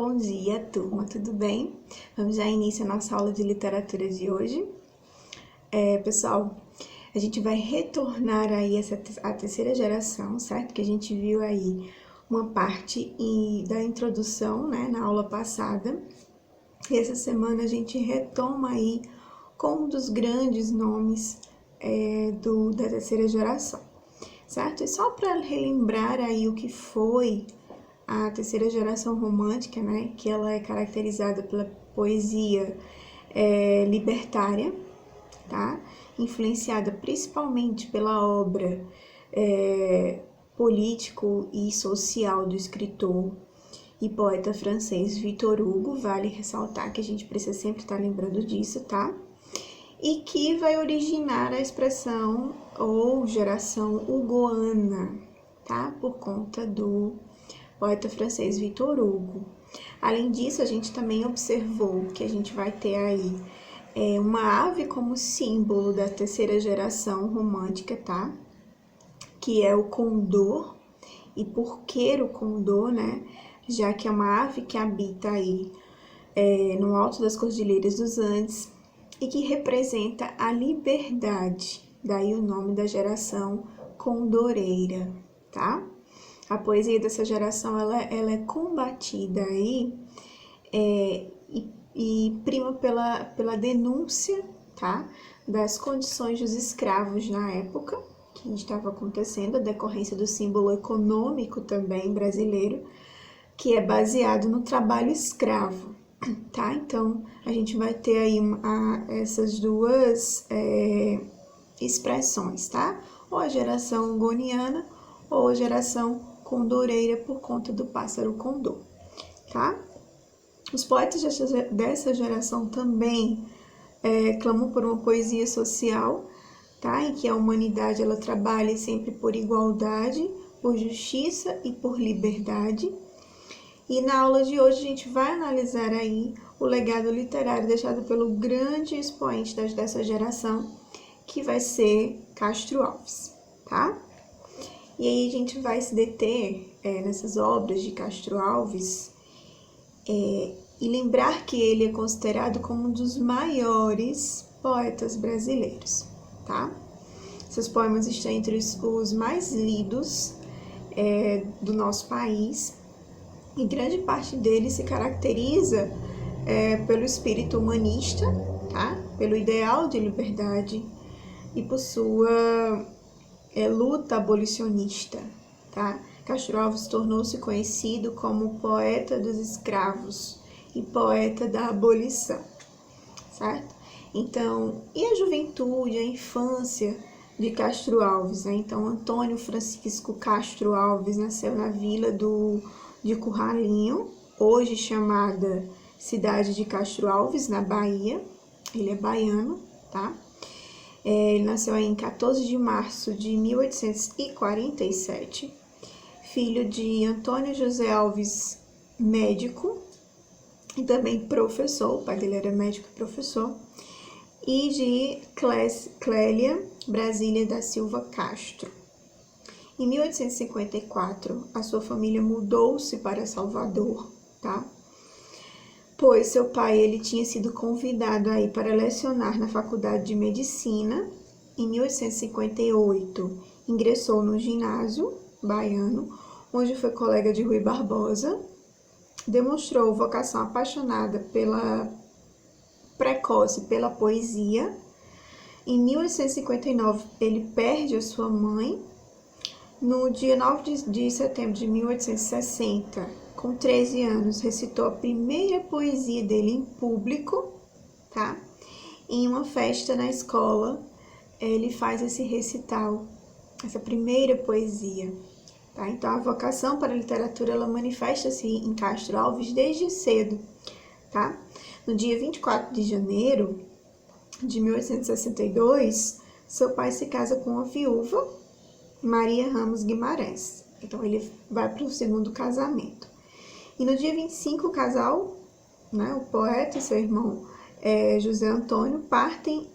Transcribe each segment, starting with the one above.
bom dia, turma, tudo bem? Vamos já início a nossa aula de literatura de hoje. Pessoal, a gente vai retornar aí a terceira geração, certo? Que a gente viu aí uma parte da introdução, né, na aula passada. E essa semana a gente retoma aí com um dos grandes nomes da terceira geração, certo? E só para relembrar aí o que foi a terceira geração romântica, né, que ela é caracterizada pela poesia libertária, tá? Influenciada principalmente pela obra político e social do escritor e poeta francês Victor Hugo. Vale ressaltar que a gente precisa sempre estar lembrando disso, tá? E que vai originar a expressão ou geração hugoana, tá? Por conta do poeta francês Victor Hugo. Além disso, a gente também observou que a gente vai ter aí uma ave como símbolo da terceira geração romântica, tá? Que é o condor. E por que o condor, né? Já que é uma ave que habita aí no alto das Cordilheiras dos Andes e que representa a liberdade. Daí o nome da geração condoreira, tá? A poesia dessa geração ela é combatida aí e prima pela denúncia, tá? Das condições dos escravos na época que estava acontecendo, a decorrência do símbolo econômico também brasileiro, que é baseado no trabalho escravo, tá? Então, a gente vai ter aí essas duas expressões, tá? Ou a geração hugoniana ou a geração condoreira por conta do pássaro condor, tá? Os poetas dessa geração também clamam por uma poesia social, tá? Em que a humanidade ela trabalha sempre por igualdade, por justiça e por liberdade. E na aula de hoje a gente vai analisar aí o legado literário deixado pelo grande expoente dessa geração, que vai ser Castro Alves, tá? E aí a gente vai se deter nessas obras de Castro Alves e lembrar que ele é considerado como um dos maiores poetas brasileiros, tá? Seus poemas estão entre os mais lidos do nosso país e grande parte deles se caracteriza pelo espírito humanista, tá? Pelo ideal de liberdade e por sua luta abolicionista, tá? Castro Alves tornou-se conhecido como poeta dos escravos e poeta da abolição, certo? Então, e a juventude, a infância de Castro Alves, né? Então, Antônio Francisco Castro Alves nasceu na vila de Curralinho, hoje chamada cidade de Castro Alves, na Bahia. Ele é baiano, tá? Ele nasceu em 14 de março de 1847, filho de Antônio José Alves, médico e também professor, o pai dele era médico e professor, e de Clélia Brasília da Silva Castro. Em 1854, a sua família mudou-se para Salvador, tá? Pois seu pai ele tinha sido convidado aí para lecionar na Faculdade de Medicina. Em 1858, ingressou no ginásio baiano, onde foi colega de Rui Barbosa. Demonstrou vocação apaixonada precoce pela poesia. Em 1859, ele perde a sua mãe. No dia 9 de setembro de 1860, com 13 anos, recitou a primeira poesia dele em público, tá? Em uma festa na escola, ele faz esse recital, essa primeira poesia, tá? Então, a vocação para a literatura, ela manifesta-se em Castro Alves desde cedo, tá? No dia 24 de janeiro de 1862, seu pai se casa com uma viúva, Maria Ramos Guimarães. Então, ele vai para o segundo casamento. E no dia 25, o casal, né, o poeta e seu irmão José Antônio, partem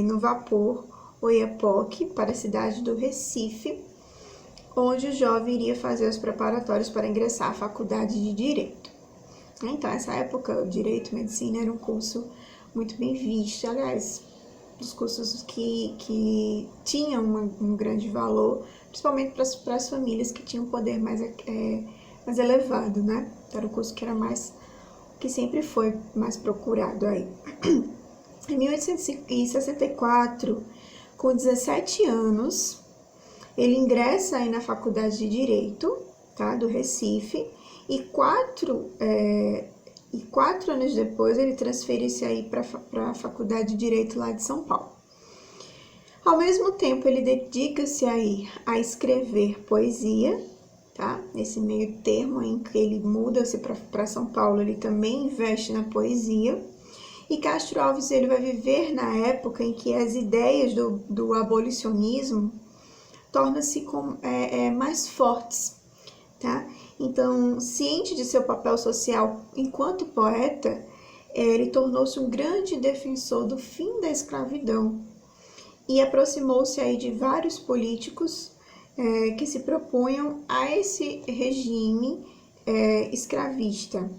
no vapor Oiapoque para a cidade do Recife, onde o jovem iria fazer os preparatórios para ingressar à faculdade de Direito. Então, nessa época, o direito, medicina era um curso muito bem visto. Aliás, dos cursos que tinham um grande valor, principalmente para as famílias que tinham um poder mais elevado, né? Era o curso que sempre foi mais procurado aí. Em 1864, com 17 anos, ele ingressa aí na Faculdade de Direito, tá, do Recife, e quatro anos depois ele transfere-se aí para a Faculdade de Direito lá de São Paulo. Ao mesmo tempo, ele dedica-se aí a escrever poesia, tá? Nesse meio termo em que ele muda-se para São Paulo, ele também investe na poesia. E Castro Alves ele vai viver na época em que as ideias do abolicionismo tornam-se mais fortes, tá? Então, ciente de seu papel social enquanto poeta, ele tornou-se um grande defensor do fim da escravidão e aproximou-se aí de vários políticos que se propunham a esse regime escravista,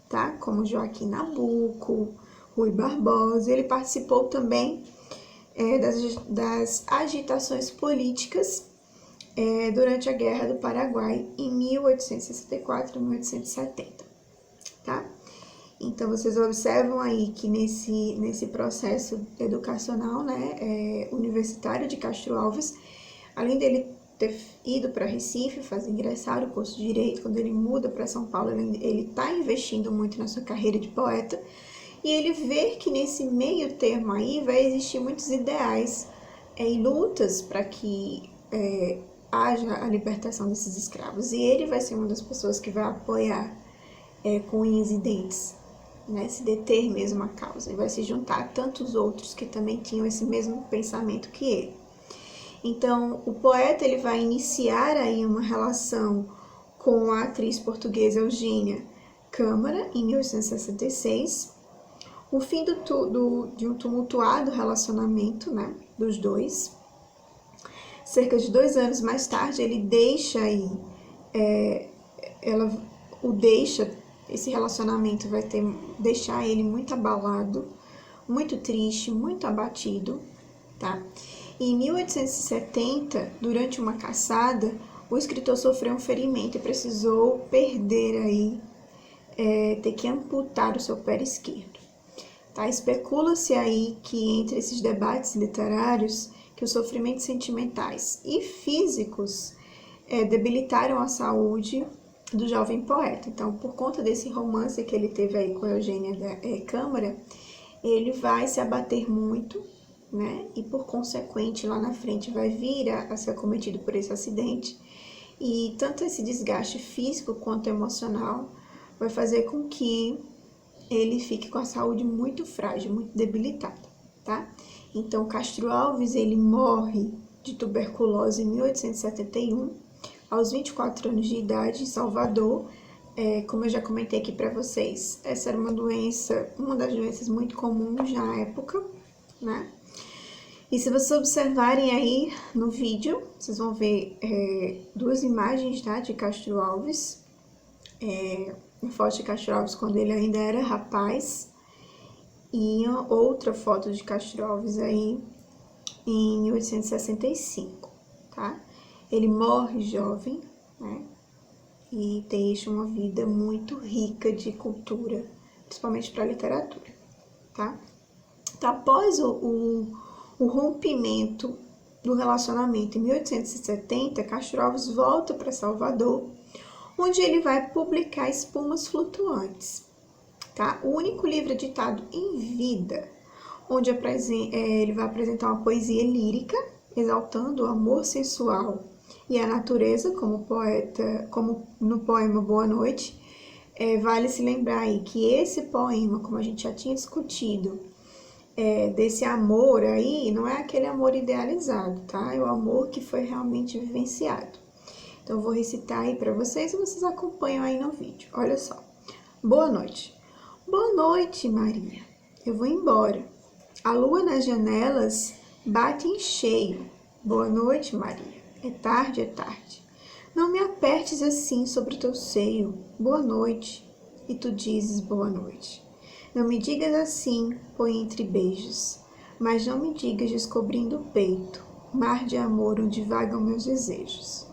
tá? Como Joaquim Nabuco, Rui Barbosa. Ele participou também das agitações políticas durante a Guerra do Paraguai em 1864 e 1870, tá? Então, vocês observam aí que nesse processo educacional, né, universitário de Castro Alves, além dele ter ido para Recife, ingressar o curso de Direito, quando ele muda para São Paulo, ele está investindo muito na sua carreira de poeta, e ele vê que nesse meio termo aí vai existir muitos ideais e lutas para que haja a libertação desses escravos. E ele vai ser uma das pessoas que vai apoiar com unhas e dentes, né, se deter mesmo a causa, e vai se juntar a tantos outros que também tinham esse mesmo pensamento que ele. Então, o poeta ele vai iniciar aí uma relação com a atriz portuguesa Eugênia Câmara, em 1866, o fim de um tumultuado relacionamento, né, dos dois. Cerca de 2 anos mais tarde, ele deixa aí, ela o deixa. Esse relacionamento vai deixar ele muito abalado, muito triste, muito abatido, tá? E em 1870, durante uma caçada, o escritor sofreu um ferimento e precisou perder aí, ter que amputar o seu pé esquerdo, tá? Especula-se aí que entre esses debates literários, que os sofrimentos sentimentais e físicos debilitaram a saúde do jovem poeta. Então, por conta desse romance que ele teve aí com a Eugênia Câmara, ele vai se abater muito, né? E por consequente, lá na frente vai vir a ser acometido por esse acidente. E tanto esse desgaste físico quanto emocional vai fazer com que ele fique com a saúde muito frágil, muito debilitada, tá? Então, Castro Alves, ele morre de tuberculose em 1871, aos 24 anos de idade, em Salvador. Como eu já comentei aqui para vocês, essa era uma das doenças muito comuns na época, né? E se vocês observarem aí no vídeo, vocês vão ver 2 imagens, tá, de Castro Alves, uma foto de Castro Alves quando ele ainda era rapaz, e outra foto de Castro Alves aí em 1865, tá? Ele morre jovem, né? E deixa uma vida muito rica de cultura, principalmente para a literatura, tá? Então, após o rompimento do relacionamento em 1870, Castro Alves volta para Salvador, onde ele vai publicar Espumas Flutuantes, tá? O único livro editado em vida, onde ele vai apresentar uma poesia lírica, exaltando o amor sensual e a natureza, como no poema Boa Noite. Vale se lembrar aí que esse poema, como a gente já tinha discutido, desse amor aí, não é aquele amor idealizado, tá? É o amor que foi realmente vivenciado. Então, eu vou recitar aí para vocês e vocês acompanham aí no vídeo. Olha só. Boa noite. Boa noite, Maria. Eu vou embora. A lua nas janelas bate em cheio. Boa noite, Maria. É tarde, é tarde. Não me apertes assim sobre o teu seio. Boa noite. e tu dizes boa noite. Não me digas assim, põe entre beijos, mas não me digas descobrindo o peito, mar de amor onde vagam meus desejos.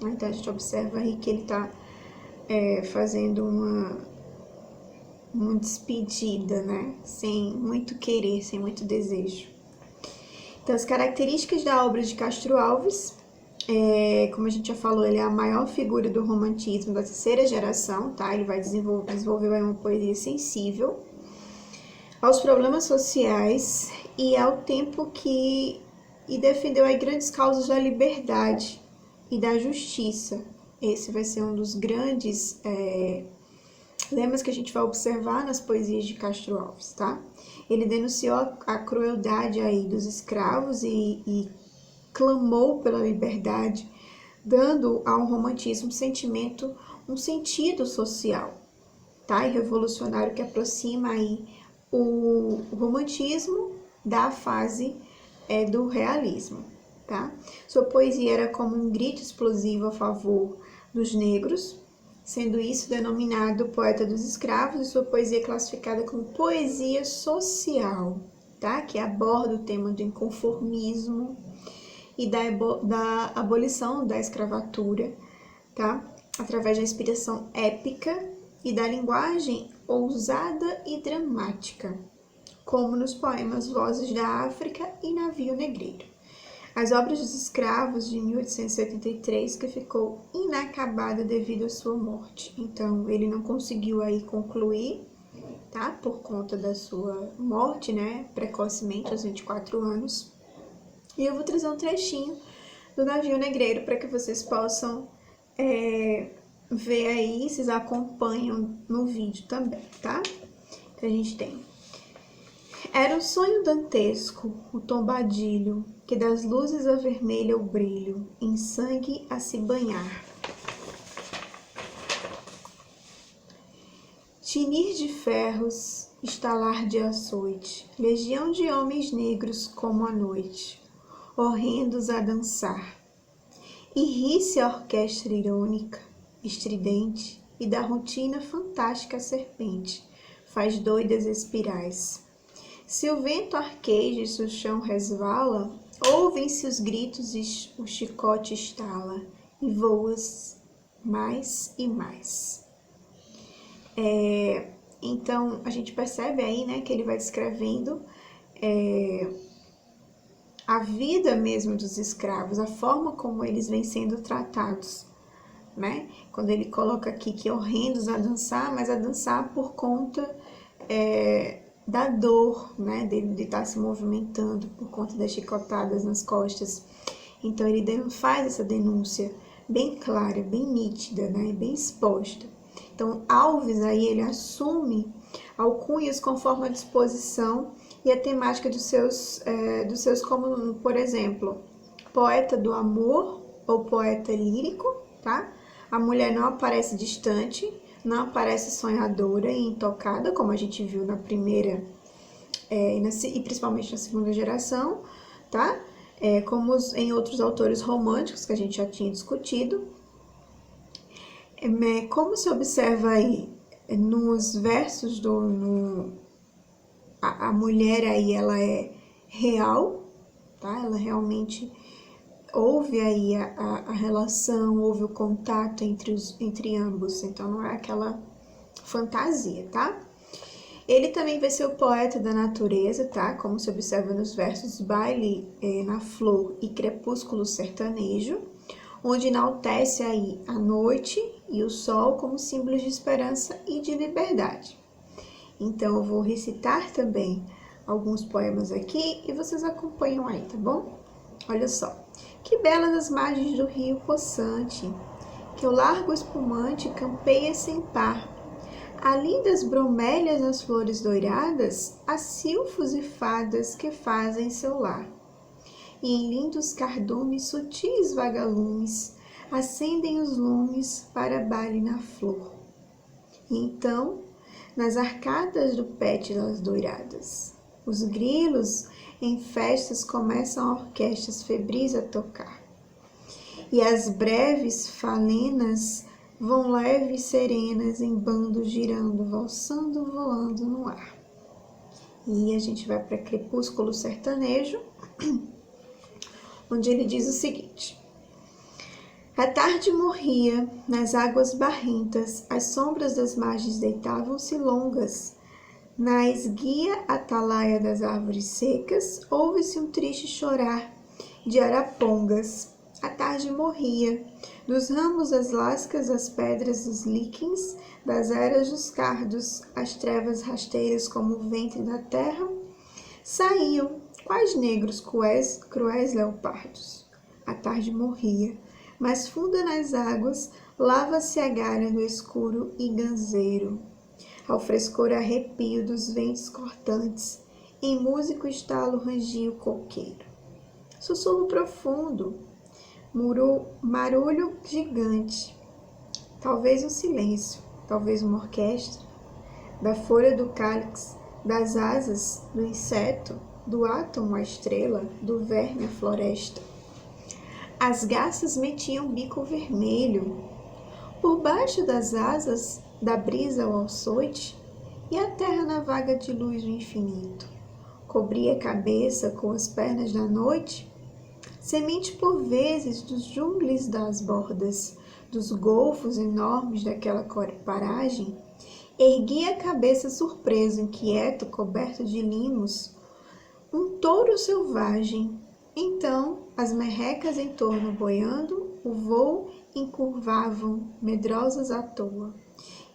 Então a gente observa aí que ele está fazendo uma despedida, né? Sem muito querer, sem muito desejo. Então, as características da obra de Castro Alves, como a gente já falou, ele é a maior figura do romantismo da terceira geração, tá? Ele vai desenvolver uma poesia sensível aos problemas sociais e ao tempo e defendeu aí grandes causas da liberdade e da justiça. Esse vai ser um dos grandes lemas que a gente vai observar nas poesias de Castro Alves, tá? Ele denunciou a crueldade aí dos escravos e clamou pela liberdade, dando ao romantismo um sentido social, tá? E revolucionário que aproxima aí o romantismo da fase do realismo, tá? Sua poesia era como um grito explosivo a favor dos negros, sendo isso denominado poeta dos escravos, e sua poesia é classificada como poesia social, tá? Que aborda o tema do inconformismo e da abolição da escravatura, tá? Através da inspiração épica e da linguagem ousada e dramática, como nos poemas Vozes da África e Navio Negreiro. As obras dos escravos de 1883, que ficou inacabada devido à sua morte. Então, ele não conseguiu aí concluir, tá? Por conta da sua morte, né? Precocemente, aos 24 anos. E eu vou trazer um trechinho do Navio Negreiro para que vocês possam ver aí, vocês acompanham no vídeo também, tá? Então, a gente tem: era um sonho dantesco, o tombadilho, que das luzes avermelha o brilho, em sangue a se banhar. Tinir de ferros, estalar de açoite, legião de homens negros como a noite, horrendos a dançar. E ri-se a orquestra irônica, estridente, e da rotina fantástica a serpente, faz doidas espirais. Se o vento arqueja e se o chão resvala, ouvem-se os gritos e o chicote estala, e voas mais e mais. Então, a gente percebe aí, né, que ele vai descrevendo a vida mesmo dos escravos, a forma como eles vêm sendo tratados, né? Quando ele coloca aqui que horrendos a dançar, mas a dançar por conta da dor, né, dele de estar se movimentando por conta das chicotadas nas costas. Então ele faz essa denúncia bem clara, bem nítida, né, bem exposta. Então Alves aí ele assume alcunhas conforme a disposição e a temática dos seus como, por exemplo, poeta do amor ou poeta lírico, tá? A mulher não aparece distante, não aparece sonhadora e intocada, como a gente viu na primeira e principalmente na segunda geração, tá? Como em outros autores românticos que a gente já tinha discutido. Como se observa aí nos versos a mulher aí ela é real, tá? Ela realmente houve aí a relação, houve o contato entre ambos, então não é aquela fantasia, tá? Ele também vai ser o poeta da natureza, tá? Como se observa nos versos Baile na Flor e Crepúsculo Sertanejo, onde enaltece aí a noite e o sol como símbolos de esperança e de liberdade. Então, eu vou recitar também alguns poemas aqui e vocês acompanham aí, tá bom? Olha só. Que belas as margens do rio possante, que o largo espumante campeia sem par. Há lindas bromélias nas flores doiradas, há silfos e fadas que fazem seu lar. E em lindos cardumes sutis vagalumes, acendem os lumes para baile na flor. E então, nas arcadas do pétalas doiradas, os grilos em festas começam orquestras febris a tocar. E as breves falenas vão leves serenas em bando girando, valsando, voando no ar. E a gente vai para Crepúsculo Sertanejo, onde ele diz o seguinte: a tarde morria, nas águas barrentas, as sombras das margens deitavam-se longas. Na esguia atalaia das árvores secas, ouve-se um triste chorar de arapongas. A tarde morria, dos ramos das lascas, das pedras dos líquens, das eras dos cardos, as trevas rasteiras como o ventre da terra, saíam, quais negros cruéis leopardos. A tarde morria, mas funda nas águas, lava-se a galha do escuro e ganzeiro. Ao frescor arrepio dos ventos cortantes, em músico estalo rangia o coqueiro. Sussurro profundo, marulho gigante, talvez um silêncio, talvez uma orquestra, da folha do cálice, das asas do inseto, do átomo a estrela, do verme a floresta. As garças metiam bico vermelho, por baixo das asas da brisa ao açoite, e a terra na vaga de luz do infinito. Cobria a cabeça com as pernas da noite, semente por vezes dos jungles das bordas, dos golfos enormes daquela paragem, erguia a cabeça surpreso, inquieto, coberto de limos, um touro selvagem. Então, as merrecas em torno boiando, o voo encurvavam, medrosas à toa.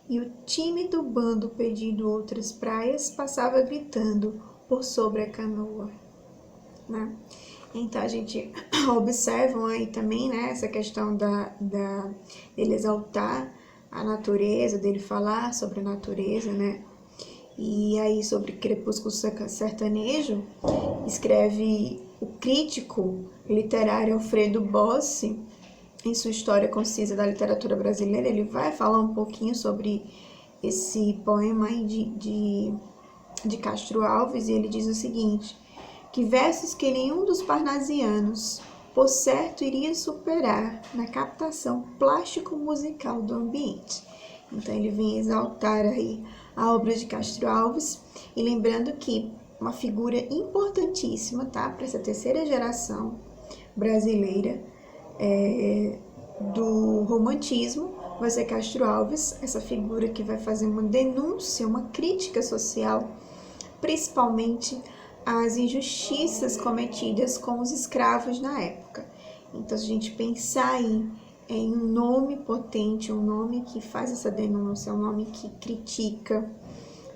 E o tímido bando pedindo outras praias passava gritando por sobre a canoa, né? Então, a gente observa aí também, né, essa questão dele exaltar a natureza, dele falar sobre a natureza, né? E aí, sobre Crepúsculo Sertanejo, escreve o crítico literário Alfredo Bossi, em sua História Concisa da Literatura Brasileira. Ele vai falar um pouquinho sobre esse poema aí de Castro Alves, e ele diz o seguinte: que versos que nenhum dos parnasianos, por certo, iria superar na captação plástico-musical do ambiente. Então, ele vem exaltar aí a obra de Castro Alves, e lembrando que uma figura importantíssima, tá, para essa terceira geração brasileira do romantismo vai ser Castro Alves, essa figura que vai fazer uma denúncia, uma crítica social, principalmente às injustiças cometidas com os escravos na época. Então, se a gente pensar em um nome potente, um nome que faz essa denúncia, um nome que critica,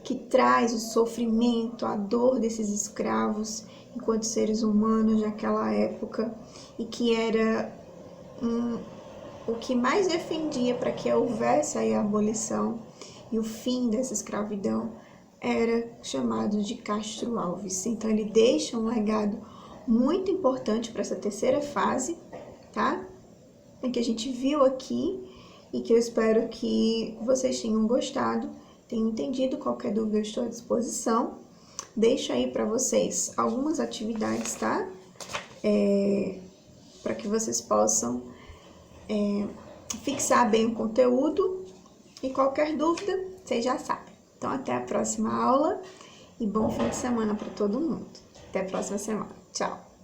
que traz o sofrimento, a dor desses escravos enquanto seres humanos naquela época, e que era o que mais defendia para que houvesse aí a abolição e o fim dessa escravidão, era chamado de Castro Alves. Então, ele deixa um legado muito importante para essa terceira fase, tá? Em que a gente viu aqui, e que eu espero que vocês tenham gostado, tenham entendido. Qualquer dúvida eu estou à disposição. Deixo aí para vocês algumas atividades, tá? Para que vocês possam fixar bem o conteúdo, e qualquer dúvida, vocês já sabem. Então, até a próxima aula e bom fim de semana para todo mundo. Até a próxima semana. Tchau!